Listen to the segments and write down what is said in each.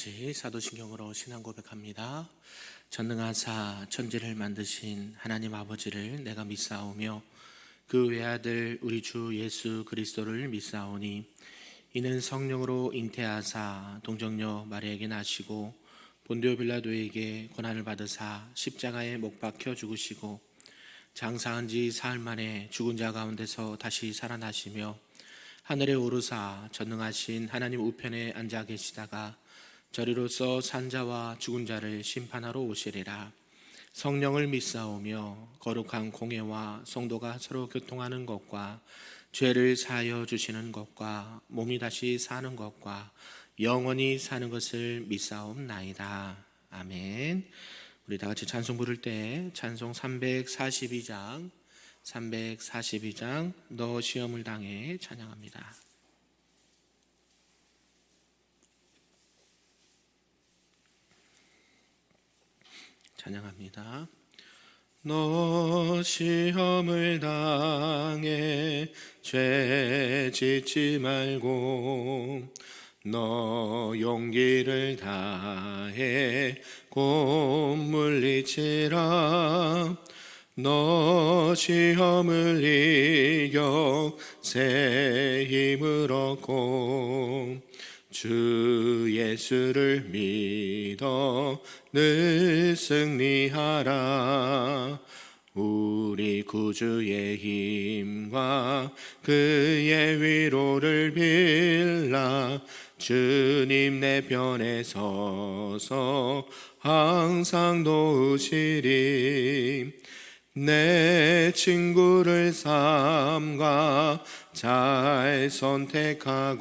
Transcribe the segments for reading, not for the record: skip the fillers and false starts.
같이 사도신경으로 신앙 고백합니다. 전능하사 천지를 만드신 하나님 아버지를 내가 믿사오며 그 외아들 우리 주 예수 그리스도를 믿사오니 이는 성령으로 잉태하사 동정녀 마리아에게 나시고 본디오 빌라도에게 고난을 받으사 십자가에 못 박혀 죽으시고 장사한 지 사흘 만에 죽은 자 가운데서 다시 살아나시며 하늘에 오르사 전능하신 하나님 우편에 앉아 계시다가 저리로서 산자와 죽은 자를 심판하러 오시리라. 성령을 믿사오며 거룩한 공예와 성도가 서로 교통하는 것과 죄를 사하여 주시는 것과 몸이 다시 사는 것과 영원히 사는 것을 믿사옵나이다. 아멘. 우리 다 같이 찬송 부를 때 찬송 342장 너 시험을 당해 찬양합니다. 찬양합니다. 너 시험을 당해 죄 짓지 말고 너 용기를 다해 곧 물리치라. 너 시험을 이겨 새 힘을 얻고 주 예수를 믿어 늘 승리하라. 우리 구주의 힘과 그의 위로를 빌라. 주님 내 편에 서서 항상 도우시리. 내 친구를 삼가 잘 선택하고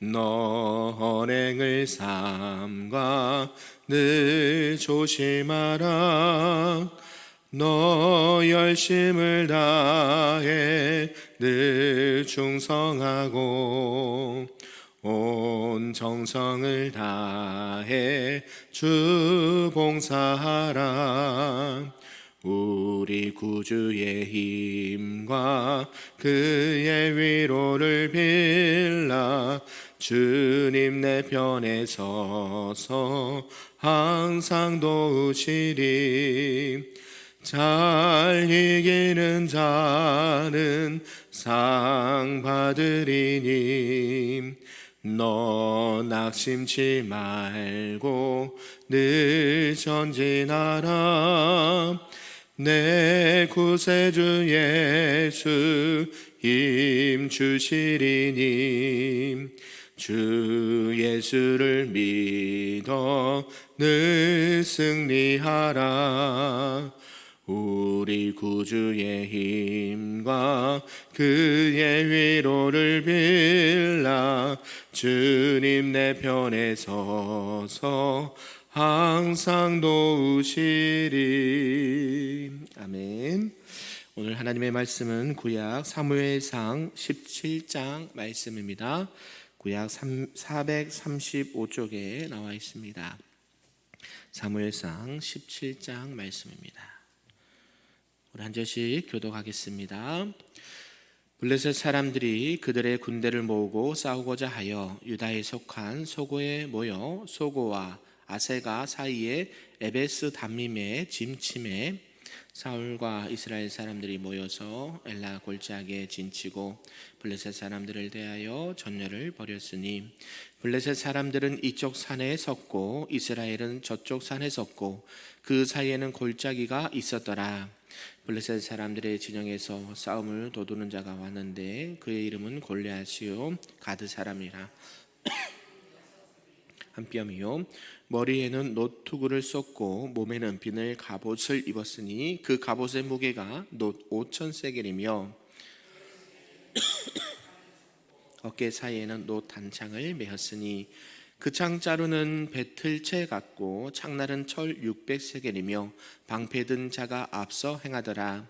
너 언행을 삼가 늘 조심하라. 너 열심을 다해 늘 충성하고 온 정성을 다해 주 봉사하라. 우리 구주의 힘과 그의 위로를 빌라. 주님 내 편에 서서 항상 도우시리. 잘 이기는 자는 상 받으리니 너 낙심치 말고 늘 전진하라. 내 구세주 예수 힘 주시리니 주 예수를 믿어 늘 승리하라. 우리 구주의 힘과 그의 위로를 빌라. 주님 내 편에 서서 항상 도우시리. 아멘. 오늘 하나님의 말씀은 구약 사무엘상 17장 말씀입니다. 구약 435쪽에 나와 있습니다. 사무엘상 17장 말씀입니다. 우리 한 절씩 교독하겠습니다. 블레셋 사람들이 그들의 군대를 모으고 싸우고자 하여 유다에 속한 소고에 모여 소고와 아세가 사이에 에베스 담밈에 짐침에 사울과 이스라엘 사람들이 모여서 엘라 골짜기에 진치고 블레셋 사람들을 대하여 전열을 벌였으니 블레셋 사람들은 이쪽 산에 섰고 이스라엘은 저쪽 산에 섰고 그 사이에는 골짜기가 있었더라. 블레셋 사람들의 진영에서 싸움을 도두는 자가 왔는데 그의 이름은 골리앗이요 가드 사람이라. 한 뼘이요 머리에는 노투구를 썼고 몸에는 비늘 갑옷을 입었으니 그 갑옷의 무게가 놋 5,000세겔이며 어깨 사이에는 놋 단창을 메었으니 그 창자루는 배틀채 같고 창날은 철 600세겔이며 방패 든 자가 앞서 행하더라.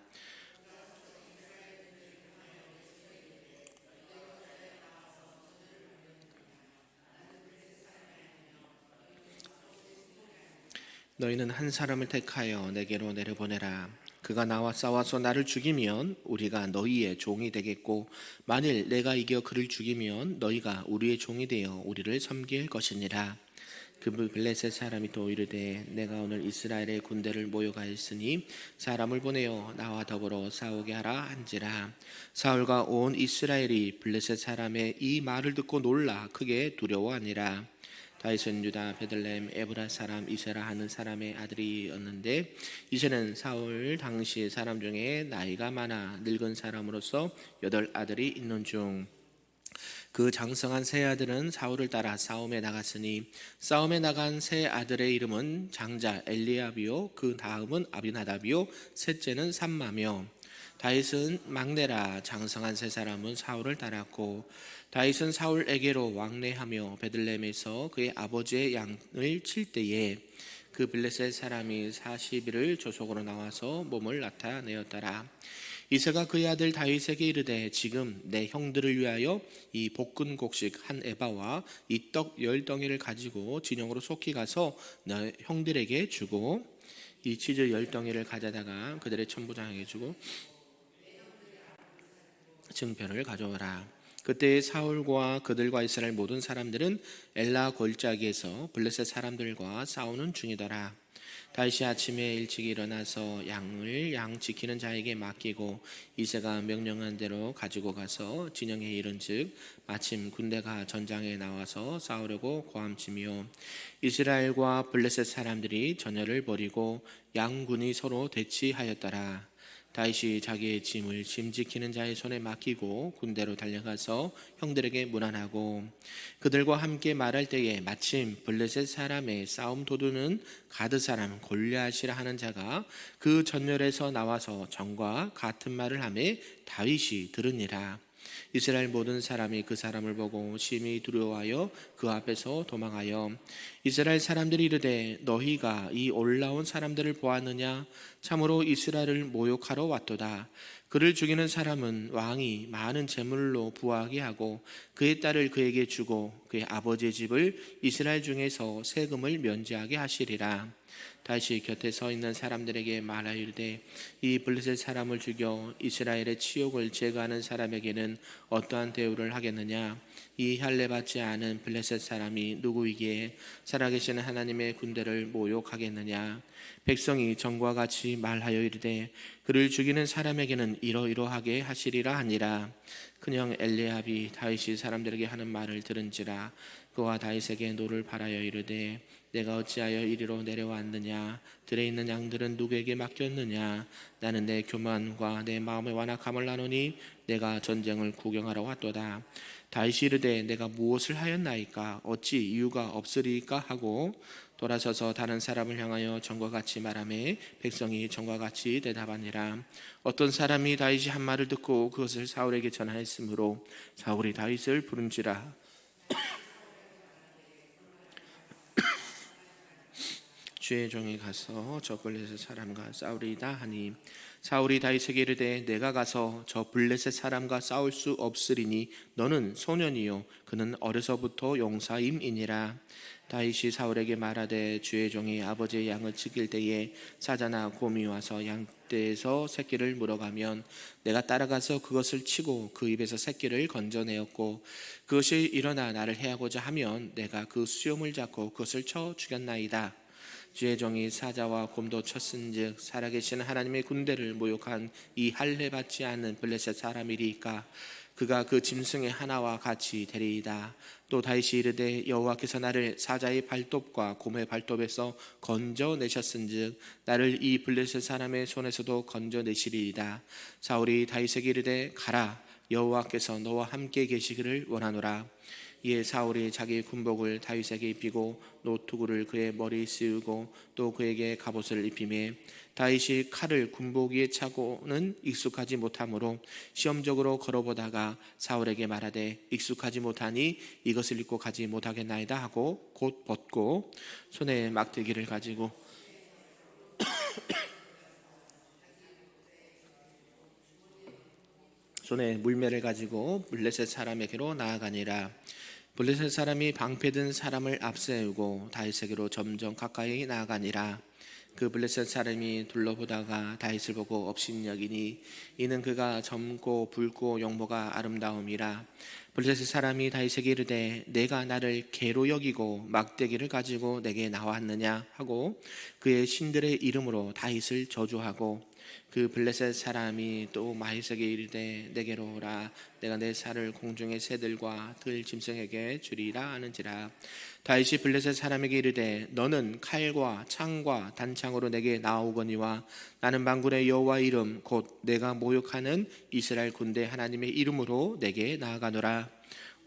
너희는 한 사람을 택하여 내게로 내려보내라. 그가 나와 싸워서 나를 죽이면 우리가 너희의 종이 되겠고 만일 내가 이겨 그를 죽이면 너희가 우리의 종이 되어 우리를 섬길 것이니라. 그 블레셋 사람이 또 이르되 내가 오늘 이스라엘의 군대를 모여가했으니 사람을 보내어 나와 더불어 싸우게 하라 한지라. 사울과 온 이스라엘이 블레셋 사람의 이 말을 듣고 놀라 크게 두려워하니라. 다윗은 유다 베들레헴 에브라 사람 이세라 하는 사람의 아들이었는데 이세는 사울 당시 사람 중에 나이가 많아 늙은 사람으로서 8아들이 있는 중 그 장성한 세 아들은 사울을 따라 싸움에 나갔으니 싸움에 나간 세 아들의 이름은 장자 엘리압이요 그 다음은 아비나답이요 셋째는 삼마며 다윗은 막내라. 장성한 세 사람은 사울을 따랐고 다윗은 사울에게로 왕래하며 베들레헴에서 그의 아버지의 양을 칠 때에 그 블레셋 사람이 40일을 조속으로 나와서 몸을 나타내었더라. 이새가 그의 아들 다윗에게 이르되 지금 내 형들을 위하여 이 볶은 곡식 한 에바와 이 떡 10덩이를 가지고 진영으로 속히 가서 너 형들에게 주고 이 치즈 10덩이를 가져다가 그들의 천부장에게 주고 증표를 가져오라. 그때 사울과 그들과 이스라엘 모든 사람들은 엘라 골짜기에서 블레셋 사람들과 싸우는 중이더라. 다윗이 아침에 일찍 일어나서 양을 양 지키는 자에게 맡기고 이새가 명령한 대로 가지고 가서 진영에 이른즉 마침 군대가 전장에 나와서 싸우려고 고함치며 이스라엘과 블레셋 사람들이 전열을 벌이고 양군이 서로 대치하였더라. 다윗이 자기의 짐을 짐 지키는 자의 손에 맡기고 군대로 달려가서 형들에게 문안하고 그들과 함께 말할 때에 마침 블레셋 사람의 싸움 도두는 가드 사람 골리앗이라 하는 자가 그 전열에서 나와서 전과 같은 말을 하매 다윗이 들으니라. 이스라엘 모든 사람이 그 사람을 보고 심히 두려워하여 그 앞에서 도망하여 이스라엘 사람들이 이르되 너희가 이 올라온 사람들을 보았느냐? 참으로 이스라엘을 모욕하러 왔도다. 그를 죽이는 사람은 왕이 많은 재물로 부하게 하고 그의 딸을 그에게 주고 그의 아버지의 집을 이스라엘 중에서 세금을 면제하게 하시리라. 다시 곁에 서 있는 사람들에게 말하이르되 이 블레셋 사람을 죽여 이스라엘의 치욕을 제거하는 사람에게는 어떠한 대우를 하겠느냐? 이 할례 받지 않은 블레셋 사람이 누구이기에 살아계신 하나님의 군대를 모욕하겠느냐? 백성이 전과 같이 말하여 이르되 그를 죽이는 사람에게는 이러이러하게 하시리라 하니라. 그냥 엘리압이 다윗이 사람들에게 하는 말을 들은지라 그와 다윗에게 노를 바라여 이르되 내가 어찌하여 이리로 내려왔느냐? 들에 있는 양들은 누구에게 맡겼느냐? 나는 내 교만과 내 마음의 완악함을 나누니 내가 전쟁을 구경하러 왔도다. 다윗이 이르되 내가 무엇을 하였나이까? 어찌 이유가 없으리까? 하고 돌아서서 다른 사람을 향하여 전과 같이 말하매 백성이 전과 같이 대답하니라. 어떤 사람이 다윗이 한 말을 듣고 그것을 사울에게 전하였으므로 사울이 다윗을 부른지라. 주의 종이 가서 저 블레셋 사람과 싸우리이다 하니 사울이 다윗에게 이르되 내가 가서 저 블레셋 사람과 싸울 수 없으리니 너는 소년이요 그는 어려서부터 용사임이니라. 다윗이 사울에게 말하되 주의 종이 아버지의 양을 지킬 때에 사자나 곰이 와서 양떼에서 새끼를 물어가면 내가 따라가서 그것을 치고 그 입에서 새끼를 건져내었고 그것이 일어나 나를 해하고자 하면 내가 그 수염을 잡고 그것을 쳐 죽였나이다. 주의 종이 사자와 곰도 쳤은즉 살아계신 하나님의 군대를 모욕한 이 할례 받지 않는 블레셋 사람이리까 그가 그 짐승의 하나와 같이 되리이다. 또 다윗이 이르되 여호와께서 나를 사자의 발톱과 곰의 발톱에서 건져내셨은즉 나를 이 블레셋 사람의 손에서도 건져내시리이다. 사울이 다윗에게 이르되 가라 여호와께서 너와 함께 계시기를 원하노라. 이에 사울이 자기 군복을 다윗에게 입히고 노투구를 그의 머리에 씌우고 또 그에게 갑옷을 입히매 다윗이 칼을 군복 위에 차고는 익숙하지 못하므로 시험적으로 걸어보다가 사울에게 말하되 익숙하지 못하니 이것을 입고 가지 못하겠나이다 하고 곧 벗고 손에 막대기를 가지고 손에 물매를 가지고 블레셋 사람에게로 나아가니라. 블레셋 사람이 방패든 사람을 앞세우고 다윗에게로 점점 가까이 나아가니라. 그 블레셋 사람이 둘러보다가 다윗을 보고 업신여기니 이는 그가 젊고 붉고 용모가 아름다움이라. 블레셋 사람이 다윗에게 이르되 내가 나를 개로 여기고 막대기를 가지고 내게 나왔느냐 하고 그의 신들의 이름으로 다윗을 저주하고, 그 블레셋 사람이 또 다윗에게 이르되 내게로 오라. 내가 내 살을 공중의 새들과 들 짐승에게 주리라 하는지라. 다윗이 블레셋 사람에게 이르되 너는 칼과 창과 단창으로 내게 나오거니와 나는 만군의 여호와 이름 곧 내가 모욕하는 이스라엘 군대 하나님의 이름으로 내게 나아가노라.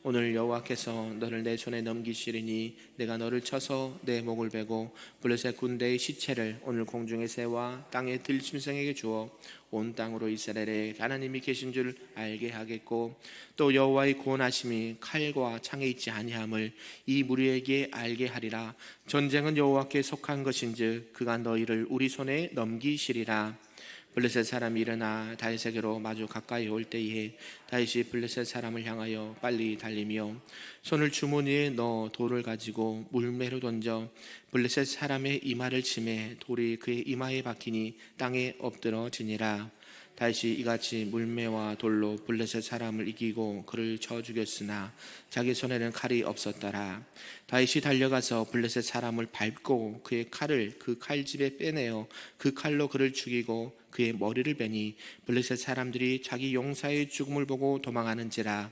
오늘 여호와께서 너를 내 손에 넘기시리니 내가 너를 쳐서 내 목을 베고 블레셋 군대의 시체를 오늘 공중의 새와 땅의 들짐승에게 주어 온 땅으로 이스라엘에 하나님이 계신 줄 알게 하겠고, 또 여호와의 구원하심이 칼과 창에 있지 아니함을 이 무리에게 알게 하리라. 전쟁은 여호와께 속한 것인즉 그가 너희를 우리 손에 넘기시리라. 블레셋 사람이 일어나 다윗에게로 마주 가까이 올 때에 다윗이 블레셋 사람을 향하여 빨리 달리며 손을 주머니에 넣어 돌을 가지고 물매로 던져 블레셋 사람의 이마를 치매 돌이 그의 이마에 박히니 땅에 엎드러지니라. 다윗이 이같이 물매와 돌로 블레셋 사람을 이기고 그를 쳐 죽였으나 자기 손에는 칼이 없었더라. 다윗이 달려가서 블레셋 사람을 밟고 그의 칼을 그 칼집에 빼내어 그 칼로 그를 죽이고 그의 머리를 베니 블레셋 사람들이 자기 용사의 죽음을 보고 도망하는지라.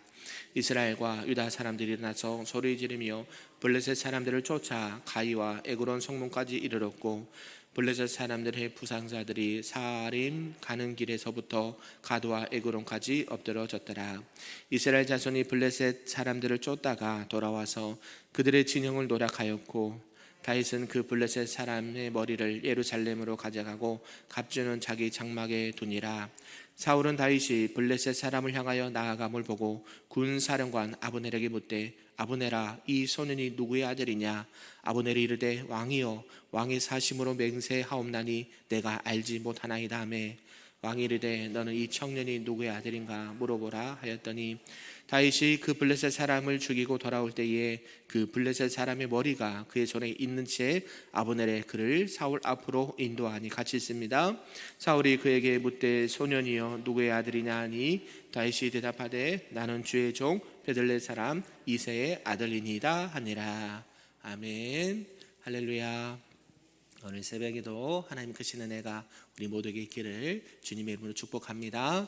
이스라엘과 유다 사람들이 일어나서 소리 지르며 블레셋 사람들을 쫓아 가이와 에그론 성문까지 이르렀고, 블레셋 사람들의 부상자들이 사림 가는 길에서부터 가드와 에그론까지 엎드러졌더라. 이스라엘 자손이 블레셋 사람들을 쫓다가 돌아와서 그들의 진영을 노략하였고, 다윗은 그 블레셋 사람의 머리를 예루살렘으로 가져가고 갑주는 자기 장막에 두니라. 사울은 다윗이 블레셋 사람을 향하여 나아감을 보고 군사령관 아브넬에게 묻되 아브넬아, 이 소년이 누구의 아들이냐? 아브넬이 이르되 왕이여, 왕의 사심으로 맹세하옵나니 내가 알지 못하나이다 하매, 왕이 이르되 너는 이 청년이 누구의 아들인가 물어보라 하였더니, 다윗이 그 블레셋 사람을 죽이고 돌아올 때에 그 블레셋 사람의 머리가 그의 손에 있는 채 아브넬의 그를 사울 앞으로 인도하니, 같이 있습니다. 사울이 그에게 묻되 소년이여 누구의 아들이냐 하니, 다윗이 대답하되 나는 주의 종 베들레 사람 이새의 아들이니이다 하니라. 아멘. 할렐루야. 오늘 새벽에도 하나님 크신 은혜가 우리 모두에게 있기를 주님의 이름으로 축복합니다.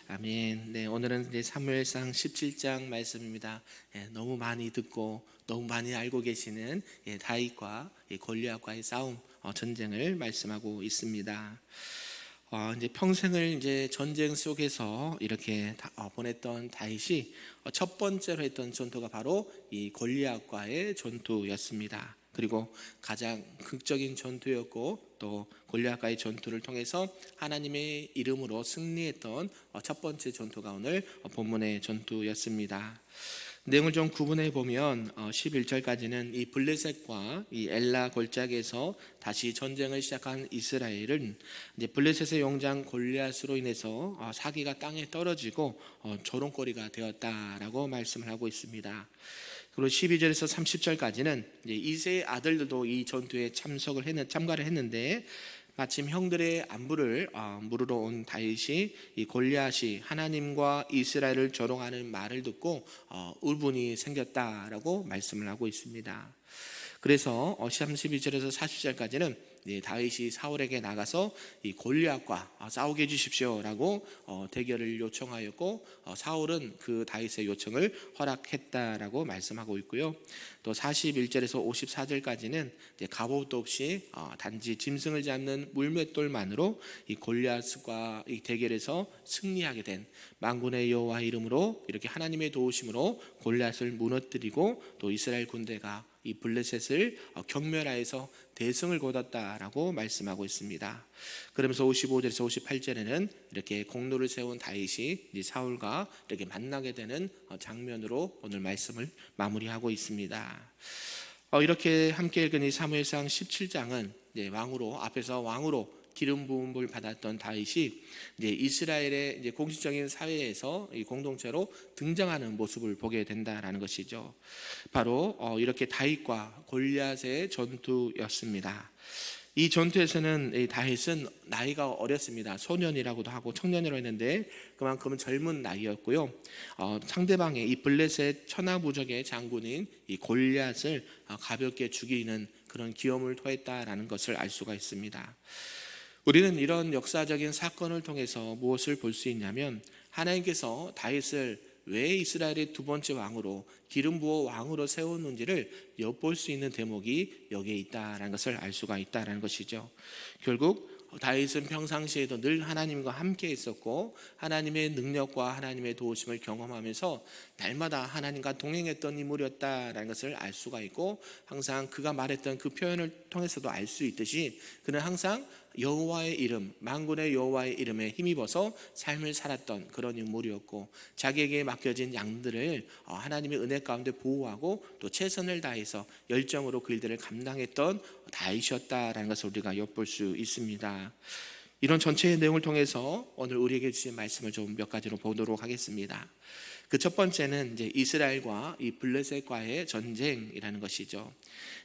아멘. 네, 오늘은 이제 사무엘상 17장 말씀입니다. 너무 많이 듣고 너무 많이 알고 계시는 다윗과 골리앗과의 싸움, 전쟁을 말씀하고 있습니다. 이제 평생을 이제 전쟁 속에서 이렇게 보냈던 다윗이 첫 번째로 했던 전투가 바로 이 골리앗과의 전투였습니다. 그리고 가장 극적인 전투였고, 또 골리앗과의 전투를 통해서 하나님의 이름으로 승리했던 첫 번째 전투가 오늘 본문의 전투였습니다. 내용을 좀 구분해 보면 11절까지는 이 블레셋과 이 엘라 골짜기에서 다시 전쟁을 시작한 이스라엘은 이제 블레셋의 용장 골리앗으로 인해서 사기가 땅에 떨어지고 조롱거리가 되었다라고 말씀을 하고 있습니다. 그리고 12절에서 30절까지는 이새의 아들들도 이 전투에 참가를 했는데, 마침 형들의 안부를 물으러 온 다윗이 이 골리앗이 하나님과 이스라엘을 조롱하는 말을 듣고 울분이 생겼다라고 말씀을 하고 있습니다. 그래서 32절에서 40절까지는 다윗이 사울에게 나가서 이 골리앗과 싸우게 해주십시오라고 대결을 요청하였고, 사울은 그 다윗의 요청을 허락했다라고 말씀하고 있고요. 또 41절에서 54절까지는 갑옷도 없이 단지 짐승을 잡는 물맷돌만으로 이 골리앗과 이 대결에서 승리하게 된 만군의 여호와 이름으로 이렇게 하나님의 도우심으로 골리앗을 무너뜨리고 또 이스라엘 군대가 이 블레셋을 경멸하여서 대승을 거뒀다라고 말씀하고 있습니다. 그러면서 55절에서 58절에는 이렇게 공로를 세운 다윗이 사울과 이렇게 만나게 되는 장면으로 오늘 말씀을 마무리하고 있습니다. 이렇게 함께 읽은 이 사무엘상 17장은 왕으로, 앞에서 왕으로 기름 부음을 받았던 다윗이 이제 이스라엘의 이제 공식적인 사회에서 이 공동체로 등장하는 모습을 보게 된다라는 것이죠. 바로 이렇게 다윗과 골리앗의 전투였습니다. 이 전투에서는 이 다윗은 나이가 어렸습니다. 소년이라고도 하고 청년이라고 했는데 그만큼은 젊은 나이였고요. 상대방의 이 블레셋 천하무적의 장군인 이 골리앗을 가볍게 죽이는 그런 기염을 토했다라는 것을 알 수가 있습니다. 우리는 이런 역사적인 사건을 통해서 무엇을 볼 수 있냐면, 하나님께서 다윗을 왜 이스라엘의 두 번째 왕으로 기름 부어 왕으로 세웠는지를 엿볼 수 있는 대목이 여기에 있다라는 것을 알 수가 있다라는 것이죠. 결국 다윗은 평상시에도 늘 하나님과 함께 있었고 하나님의 능력과 하나님의 도우심을 경험하면서 날마다 하나님과 동행했던 인물이었다라는 것을 알 수가 있고, 항상 그가 말했던 그 표현을 통해서도 알 수 있듯이 그는 항상 여호와의 이름, 만군의 여호와의 이름에 힘입어서 삶을 살았던 그런 인물이었고, 자기에게 맡겨진 양들을 하나님의 은혜 가운데 보호하고 또 최선을 다해서 열정으로 그 일들을 감당했던 다윗이었다라는 것을 우리가 엿볼 수 있습니다. 이런 전체의 내용을 통해서 오늘 우리에게 주신 말씀을 좀 몇 가지로 보도록 하겠습니다. 그 첫 번째는 이제 이스라엘과 이 블레셋과의 전쟁이라는 것이죠.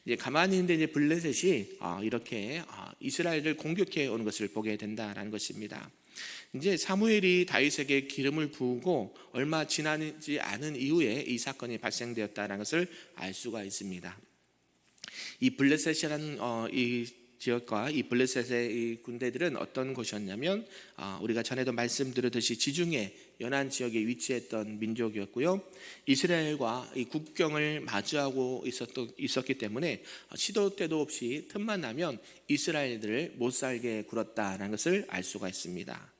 이제 가만히 있는데 이제 블레셋이 이렇게 이스라엘을 공격해 오는 것을 보게 된다라는 것입니다. 이제 사무엘이 다윗에게 기름을 부으고 얼마 지나지 않은 이후에 이 사건이 발생되었다는 것을 알 수가 있습니다. 이 블레셋이라는 이 지역과 이 블레셋의 이 군대들은 어떤 곳이었냐면, 우리가 전에도 말씀드렸듯이 지중해 연안 지역에 위치했던 민족이었고요. 이스라엘과 이 국경을 마주하고 있었기 때문에 시도 때도 없이 틈만 나면 이스라엘들을 못 살게 굴었다는 것을 알 수가 있습니다.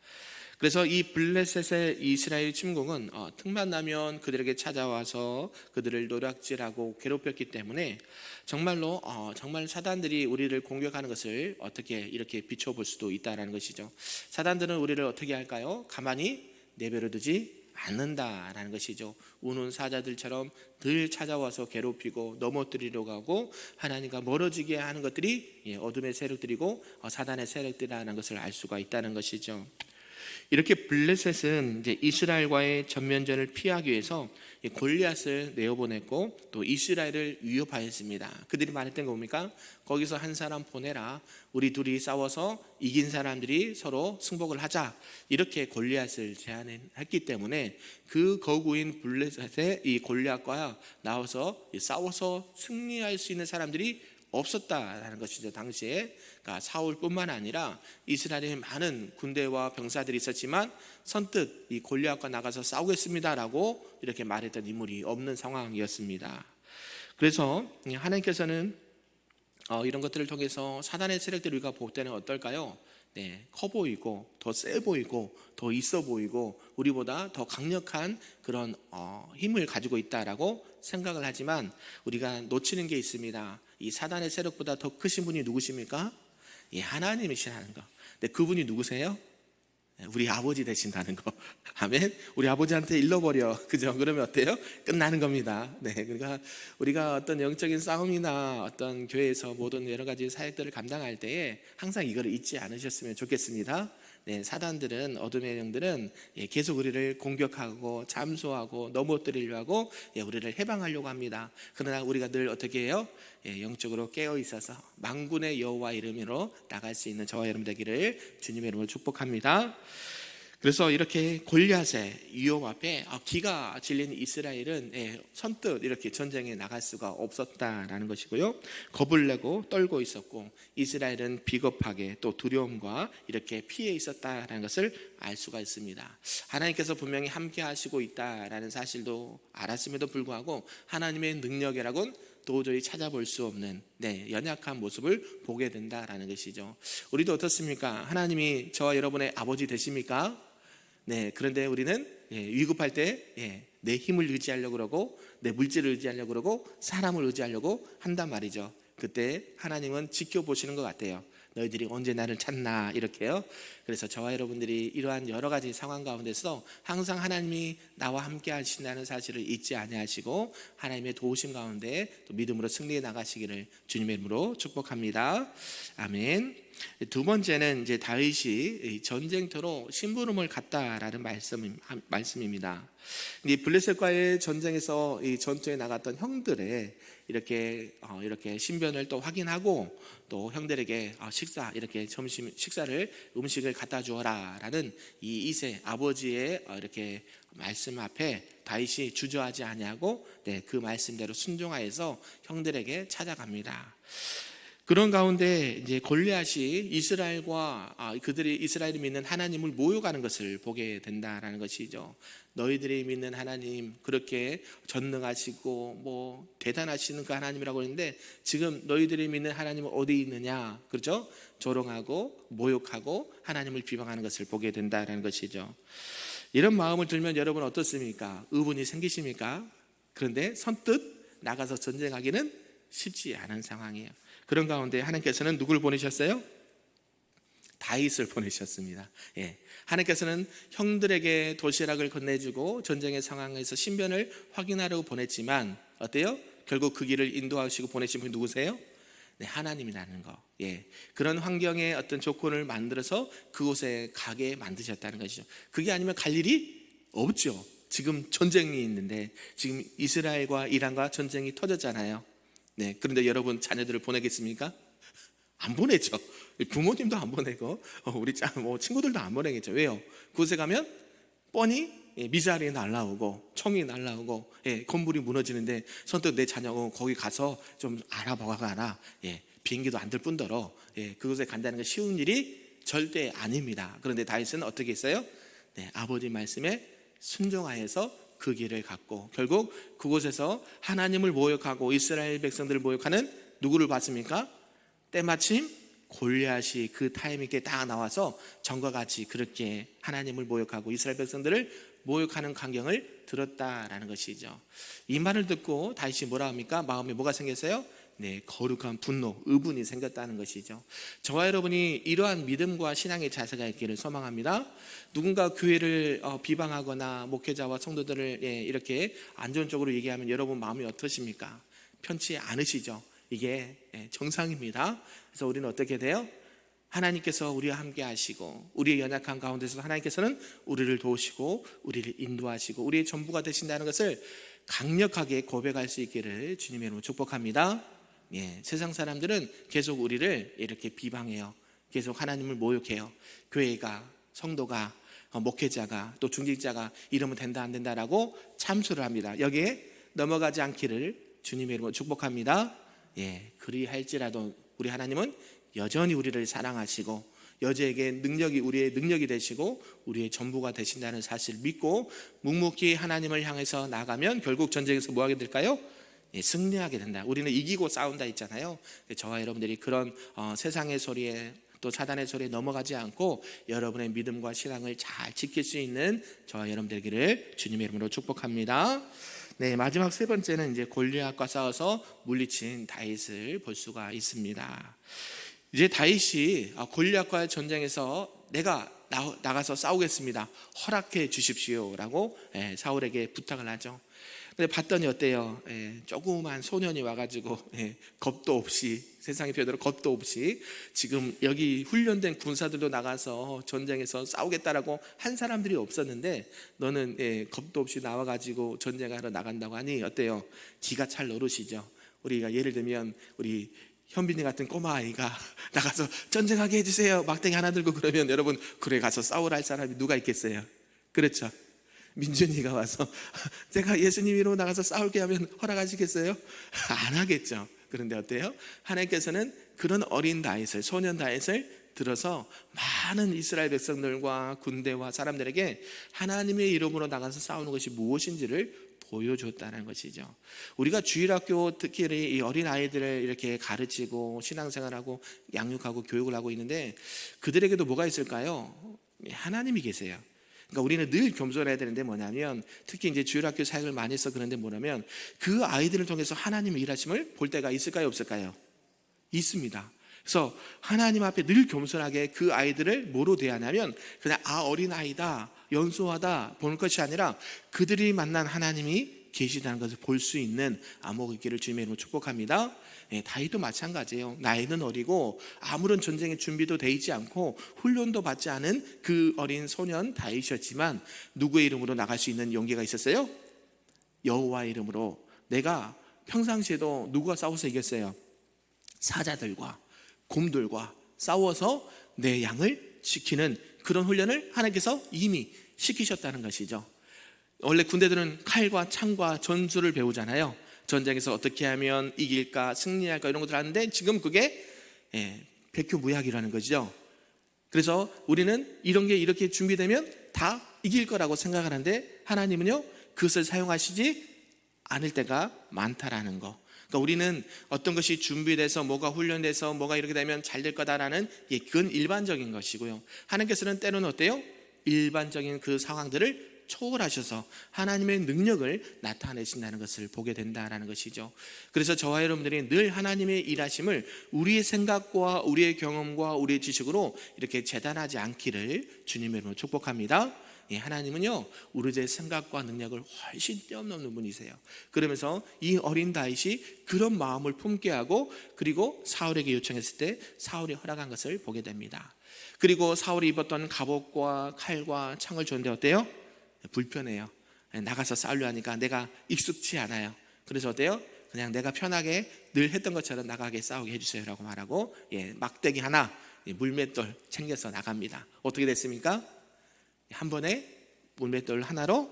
그래서 이 블레셋의 이스라엘 침공은 틈만 나면 그들에게 찾아와서 그들을 노략질하고 괴롭혔기 때문에 정말로 정말 사단들이 우리를 공격하는 것을 어떻게 이렇게 비춰볼 수도 있다는 것이죠. 사단들은 우리를 어떻게 할까요? 가만히 내버려 두지 않는다라는 것이죠. 우는 사자들처럼 늘 찾아와서 괴롭히고 넘어뜨리려고 하고 하나님과 멀어지게 하는 것들이 어둠의 세력들이고 사단의 세력들이라는 것을 알 수가 있다는 것이죠. 이렇게 블레셋은 이제 이스라엘과의 전면전을 피하기 위해서 골리앗을 내어보냈고 또 이스라엘을 위협하였습니다. 그들이 말했던 거 뭡니까? 거기서 한 사람 보내라. 우리 둘이 싸워서 이긴 사람들이 서로 승복을 하자. 이렇게 골리앗을 제안했기 때문에 그 거구인 블레셋의 이 골리앗과 나와서 싸워서 승리할 수 있는 사람들이 없었다라는 것이죠. 당시에 그러니까 사울뿐만 아니라 이스라엘에 많은 군대와 병사들이 있었지만 선뜻 이 골리앗과 나가서 싸우겠습니다라고 이렇게 말했던 인물이 없는 상황이었습니다. 그래서 하나님께서는 이런 것들을 통해서 사단의 세력들을 우리가 볼 때는 어떨까요? 커 보이고 더 세 보이고 더 있어 보이고 우리보다 더 강력한 그런 힘을 가지고 있다라고 생각을 하지만 우리가 놓치는 게 있습니다. 이 사단의 세력보다 더 크신 분이 누구십니까? 하나님이시라는 거. 근데 그분이 누구세요? 우리 아버지 되신다는 거. 아멘. 우리 아버지한테 일러버려. 그죠? 그러면 어때요? 끝나는 겁니다. 그러니까 우리가 어떤 영적인 싸움이나 어떤 교회에서 모든 여러 가지 사역들을 감당할 때에 항상 이거를 잊지 않으셨으면 좋겠습니다. 사단들은, 어둠의 영들은 계속 우리를 공격하고 잠수하고 넘어뜨리려고 하고 우리를 해방하려고 합니다. 그러나 우리가 늘 어떻게 해요? 영적으로 깨어 있어서 만군의 여호와 이름으로 나갈 수 있는 저와 여러분 되기를 주님의 이름으로 축복합니다. 그래서 이렇게 골리앗의 위협 앞에 기가 질린 이스라엘은 선뜻 이렇게 전쟁에 나갈 수가 없었다라는 것이고요. 겁을 내고 떨고 있었고 이스라엘은 비겁하게 또 두려움과 이렇게 피해 있었다라는 것을 알 수가 있습니다. 하나님께서 분명히 함께 하시고 있다라는 사실도 알았음에도 불구하고 하나님의 능력이라고는 도저히 찾아볼 수 없는 연약한 모습을 보게 된다라는 것이죠. 우리도 어떻습니까? 하나님이 저와 여러분의 아버지 되십니까? 그런데 우리는 위급할 때 내 힘을 의지하려고 그러고 내 물질을 의지하려고 그러고 사람을 의지하려고 한단 말이죠. 그때 하나님은 지켜보시는 것 같아요. 너희들이 언제 나를 찾나 이렇게요. 그래서 저와 여러분들이 이러한 여러 가지 상황 가운데서 항상 하나님이 나와 함께 하신다는 사실을 잊지 아니하시고 하나님의 도우심 가운데 또 믿음으로 승리해 나가시기를 주님의 이름으로 축복합니다. 아멘. 두 번째는 이제 다윗이 전쟁터로 심부름을 갔다라는 말씀입니다. 이 블레셋과의 전쟁에서 이 전투에 나갔던 형들의 이렇게 신변을 또 확인하고 또 형들에게 이렇게 점심 식사를 음식을 갖다 주어라라는 이 이세 아버지의 이렇게 말씀 앞에 다윗이 주저하지 아니하고 그 말씀대로 순종하여서 형들에게 찾아갑니다. 그런 가운데 이제 골리앗이 그들이 이스라엘이 믿는 하나님을 모욕하는 것을 보게 된다라는 것이죠. 너희들이 믿는 하나님 그렇게 전능하시고 뭐 대단하시는 그 하나님이라고 했는데 지금 너희들이 믿는 하나님은 어디 있느냐, 그렇죠? 조롱하고 모욕하고 하나님을 비방하는 것을 보게 된다라는 것이죠. 이런 마음을 들면 여러분 어떻습니까? 의문이 생기십니까? 그런데 선뜻 나가서 전쟁하기는 쉽지 않은 상황이에요. 그런 가운데 하나님께서는 누구를 보내셨어요? 다윗을 보내셨습니다. 하나님께서는 형들에게 도시락을 건네주고 전쟁의 상황에서 신변을 확인하려고 보냈지만 어때요? 결국 그 길을 인도하시고 보내신 분이 누구세요? 하나님이라는 거. 그런 환경의 어떤 조건을 만들어서 그곳에 가게 만드셨다는 것이죠. 그게 아니면 갈 일이 없죠. 지금 전쟁이 있는데 지금 이스라엘과 이란과 전쟁이 터졌잖아요. 그런데 여러분 자녀들을 보내겠습니까? 안 보내죠. 부모님도 안 보내고 우리 친구들도 안 보내겠죠. 왜요? 그곳에 가면 뻔히 미사일이 날라오고 총이 날라오고 건물이 무너지는데 선뜻 내 자녀 거기 가서 좀 알아봐가라. 비행기도 안 들 뿐더러 그곳에 간다는 건 쉬운 일이 절대 아닙니다. 그런데 다윗은 어떻게 했어요? 아버지 말씀에 순종하여서 그 길을 갔고 결국 그곳에서 하나님을 모욕하고 이스라엘 백성들을 모욕하는 누구를 봤습니까? 때마침 골리앗이 그 타이밍에 딱 나와서 전과 같이 그렇게 하나님을 모욕하고 이스라엘 백성들을 모욕하는 광경을 들었다라는 것이죠. 이 말을 듣고 다윗이 뭐라 합니까? 마음에 뭐가 생겼어요? 거룩한 분노, 의분이 생겼다는 것이죠. 저와 여러분이 이러한 믿음과 신앙의 자세가 있기를 소망합니다. 누군가 교회를 비방하거나 목회자와 성도들을 이렇게 안 좋은 쪽으로 얘기하면 여러분 마음이 어떠십니까? 편치 않으시죠? 이게 정상입니다. 그래서 우리는 어떻게 돼요? 하나님께서 우리와 함께 하시고 우리의 연약한 가운데서 하나님께서는 우리를 도우시고 우리를 인도하시고 우리의 전부가 되신다는 것을 강력하게 고백할 수 있기를 주님의 이름으로 축복합니다. 세상 사람들은 계속 우리를 이렇게 비방해요. 계속 하나님을 모욕해요. 교회가, 성도가, 목회자가, 또 중직자가 이러면 된다 안 된다라고 참수를 합니다. 여기에 넘어가지 않기를 주님의 이름으로 축복합니다. 그리할지라도 우리 하나님은 여전히 우리를 사랑하시고 여자에게 우리의 능력이 되시고 우리의 전부가 되신다는 사실을 믿고 묵묵히 하나님을 향해서 나가면 결국 전쟁에서 뭐 하게 될까요? 승리하게 된다. 우리는 이기고 싸운다 했잖아요. 저와 여러분들이 그런 세상의 소리에 또 사단의 소리에 넘어가지 않고 여러분의 믿음과 신앙을 잘 지킬 수 있는 저와 여러분 되기를 주님의 이름으로 축복합니다. 마지막 세 번째는 이제 골리앗과 싸워서 물리친 다윗을 볼 수가 있습니다. 이제 다윗이 골리앗과의 전쟁에서 내가 나가서 싸우겠습니다. 허락해 주십시오라고 사울에게 부탁을 하죠. 근데 봤더니 어때요? 조그만 소년이 와가지고 겁도 없이 세상의 표현으로 겁도 없이 지금 여기 훈련된 군사들도 나가서 전쟁에서 싸우겠다라고 한 사람들이 없었는데 너는 겁도 없이 나와가지고 전쟁하러 나간다고 하니 어때요? 기가 찰 노릇이죠. 우리가 예를 들면 우리 현빈이 같은 꼬마 아이가 나가서 전쟁하게 해주세요 막대기 하나 들고 그러면 여러분 그래 가서 싸우라 할 사람이 누가 있겠어요? 그렇죠? 민준이가 와서 제가 예수님 이름으로 나가서 싸울게 하면 허락하시겠어요? 안 하겠죠. 그런데 어때요? 하나님께서는 그런 어린 다윗을, 소년 다윗을 들어서 많은 이스라엘 백성들과 군대와 사람들에게 하나님의 이름으로 나가서 싸우는 것이 무엇인지를 보여줬다는 것이죠. 우리가 주일학교 특히 이 어린 아이들을 이렇게 가르치고 신앙생활하고 양육하고 교육을 하고 있는데 그들에게도 뭐가 있을까요? 하나님이 계세요. 그러니까 우리는 늘 겸손해야 되는데 뭐냐면 특히 이제 주일학교 사역을 많이 해서 그런데 뭐냐면 그 아이들을 통해서 하나님의 일하심을 볼 때가 있을까요? 없을까요? 있습니다. 그래서 하나님 앞에 늘 겸손하게 그 아이들을 뭐로 대하냐면 그냥 어린아이다 연소하다 보는 것이 아니라 그들이 만난 하나님이 계시다는 것을 볼 수 있는 암흑 있기를 주님의 이름으로 축복합니다. 다윗도 마찬가지예요. 나이는 어리고 아무런 전쟁의 준비도 돼 있지 않고 훈련도 받지 않은 그 어린 소년 다윗이었지만 누구의 이름으로 나갈 수 있는 용기가 있었어요? 여호와의 이름으로. 내가 평상시에도 누구와 싸워서 이겼어요? 사자들과 곰들과 싸워서 내 양을 지키는 그런 훈련을 하나님께서 이미 시키셨다는 것이죠. 원래 군대들은 칼과 창과 전술을 배우잖아요. 전쟁에서 어떻게 하면 이길까 승리할까 이런 것들 하는데 지금 그게 백효무약이라는 것이죠. 그래서 우리는 이런 게 이렇게 준비되면 다 이길 거라고 생각하는데 하나님은요 그것을 사용하시지 않을 때가 많다라는 거. 그러니까 우리는 어떤 것이 준비돼서 뭐가 훈련돼서 뭐가 이렇게 되면 잘 될 거다라는 그건 일반적인 것이고요. 하나님께서는 때로는 어때요? 일반적인 그 상황들을 초월하셔서 하나님의 능력을 나타내신다는 것을 보게 된다는 것이죠. 그래서 저와 여러분들이 늘 하나님의 일하심을 우리의 생각과 우리의 경험과 우리의 지식으로 이렇게 재단하지 않기를 주님의 이름으로 축복합니다. 하나님은요 우리의 생각과 능력을 훨씬 뛰어넘는 분이세요. 그러면서 이 어린 다윗이 그런 마음을 품게 하고 그리고 사울에게 요청했을 때 사울이 허락한 것을 보게 됩니다. 그리고 사울이 입었던 갑옷과 칼과 창을 줬는데 어때요? 불편해요. 나가서 싸우려 하니까 내가 익숙치 않아요. 그래서 어때요? 그냥 내가 편하게 늘 했던 것처럼 나가게 싸우게 해주세요 라고 말하고 막대기 하나 물맷돌 챙겨서 나갑니다. 어떻게 됐습니까? 한 번에 물맷돌 하나로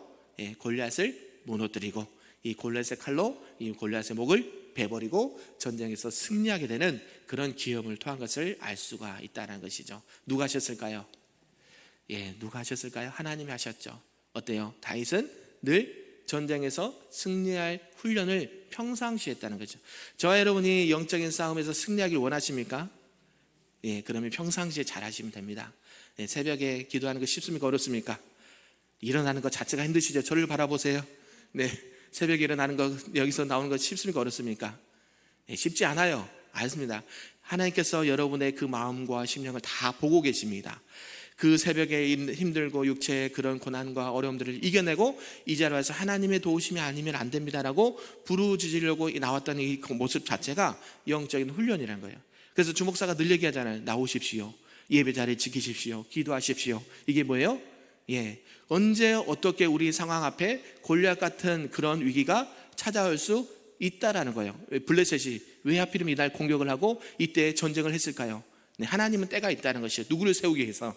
골리앗을 무너뜨리고 이 골리앗의 칼로 이 골리앗의 목을 베버리고 전쟁에서 승리하게 되는 그런 기염을 토한 것을 알 수가 있다는 것이죠. 누가 하셨을까요? 누가 하셨을까요? 하나님이 하셨죠. 어때요? 다윗은 늘 전쟁에서 승리할 훈련을 평상시에 했다는 거죠. 저와 여러분이 영적인 싸움에서 승리하길 원하십니까? 그러면 평상시에 잘 하시면 됩니다. 새벽에 기도하는 거 쉽습니까? 어렵습니까? 일어나는 것 자체가 힘드시죠? 저를 바라보세요. 새벽에 일어나는 거 여기서 나오는 거 쉽습니까? 어렵습니까? 쉽지 않아요. 알습니다. 하나님께서 여러분의 그 마음과 심령을 다 보고 계십니다. 그 새벽에 힘들고 육체의 그런 고난과 어려움들을 이겨내고 이 자리에 와서 하나님의 도우심이 아니면 안 됩니다라고 부르짖으려고 나왔던 이 모습 자체가 영적인 훈련이라는 거예요. 그래서 주목사가 늘 얘기하잖아요. 나오십시오. 예배 자리 지키십시오. 기도하십시오. 이게 뭐예요? 언제 어떻게 우리 상황 앞에 골리앗 같은 그런 위기가 찾아올 수 있다라는 거예요. 블레셋이 왜 하필이면 이날 공격을 하고 이때 전쟁을 했을까요? 하나님은 때가 있다는 것이에요. 누구를 세우기 위해서?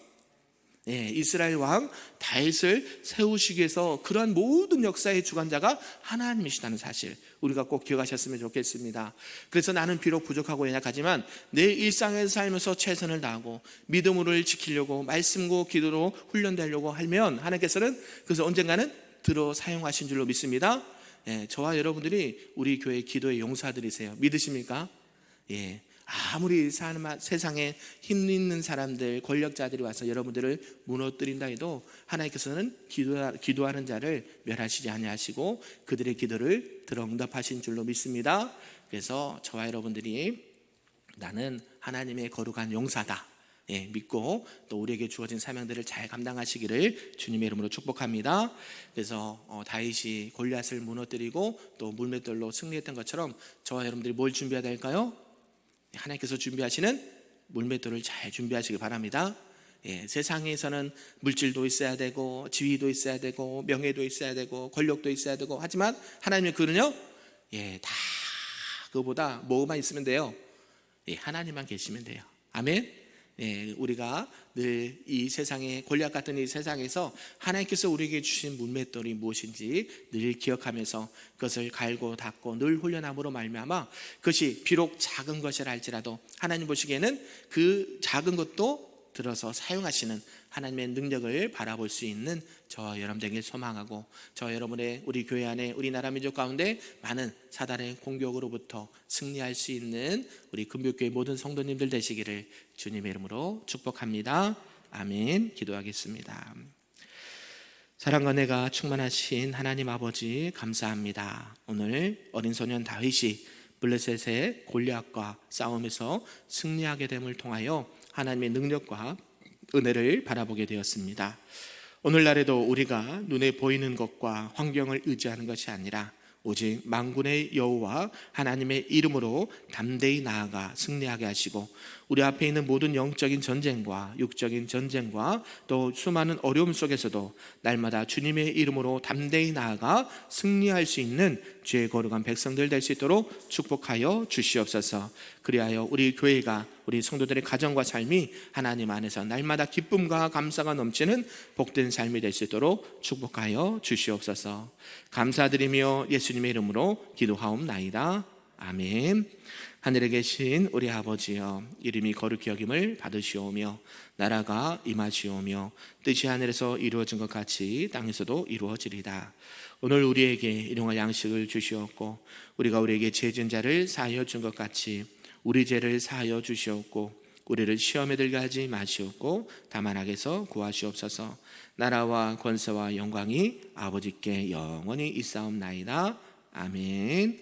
이스라엘 왕 다윗을 세우시기 위해서 그러한 모든 역사의 주관자가 하나님이시다는 사실 우리가 꼭 기억하셨으면 좋겠습니다. 그래서 나는 비록 부족하고 연약하지만 내 일상에 살면서 최선을 다하고 믿음을 지키려고 말씀과 기도로 훈련되려고 하면 하나님께서는 그래서 언젠가는 들어 사용하신 줄로 믿습니다. 저와 여러분들이 우리 교회 기도의 용사들이세요. 믿으십니까? 아무리 세상에 힘 있는 사람들, 권력자들이 와서 여러분들을 무너뜨린다 해도 하나님께서는 기도하는 자를 멸하시지 아니하시고 그들의 기도를 들어 응답하신 줄로 믿습니다. 그래서 저와 여러분들이 나는 하나님의 거룩한 용사다 믿고 또 우리에게 주어진 사명들을 잘 감당하시기를 주님의 이름으로 축복합니다. 그래서 다윗이 골리앗을 무너뜨리고 또 물맷돌로 승리했던 것처럼 저와 여러분들이 뭘 준비해야 될까요? 하나님께서 준비하시는 물맷돌을 잘 준비하시기 바랍니다. 세상에서는 물질도 있어야 되고 지위도 있어야 되고 명예도 있어야 되고 권력도 있어야 되고 하지만 하나님의 그는요 다 그거보다 뭐만 있으면 돼요? 하나님만 계시면 돼요. 아멘. 우리가 늘 이 세상에 골리앗 같은 이 세상에서 하나님께서 우리에게 주신 물맷돌이 무엇인지 늘 기억하면서 그것을 갈고 닦고 늘 훈련함으로 말미암아 그것이 비록 작은 것이라 할지라도 하나님 보시기에는 그 작은 것도 들어서 사용하시는 하나님의 능력을 바라볼 수 있는 저와 여러분 되길 소망하고 저와 여러분의 우리 교회 안에 우리나라 민족 가운데 많은 사단의 공격으로부터 승리할 수 있는 우리 금빛교회 모든 성도님들 되시기를 주님의 이름으로 축복합니다. 아멘. 기도하겠습니다. 사랑과 은혜가 충만하신 하나님 아버지 감사합니다. 오늘 어린 소년 다윗이 블레셋의 골리앗과 싸움에서 승리하게 됨을 통하여 하나님의 능력과 은혜를 바라보게 되었습니다. 오늘날에도 우리가 눈에 보이는 것과 환경을 의지하는 것이 아니라 오직 만군의 여호와 하나님의 이름으로 담대히 나아가 승리하게 하시고 우리 앞에 있는 모든 영적인 전쟁과 육적인 전쟁과 또 수많은 어려움 속에서도 날마다 주님의 이름으로 담대히 나아가 승리할 수 있는 죄의 거룩한 백성들 될 수 있도록 축복하여 주시옵소서. 그리하여 우리 교회가 우리 성도들의 가정과 삶이 하나님 안에서 날마다 기쁨과 감사가 넘치는 복된 삶이 될 수 있도록 축복하여 주시옵소서. 감사드리며 예수님의 이름으로 기도하옵나이다. 아멘. 하늘에 계신 우리 아버지여, 이름이 거룩히 여김을 받으시오며 나라가 임하시오며 뜻이 하늘에서 이루어진 것 같이 땅에서도 이루어지리다. 오늘 우리에게 일용할 양식을 주시옵고 우리가 우리에게 죄 지은 자를 사하여 준 것 같이 우리 죄를 사하여 주시옵고 우리를 시험에 들게 하지 마시옵고 다만 악에서 구하시옵소서. 나라와 권세와 영광이 아버지께 영원히 있사옵나이다. 아멘.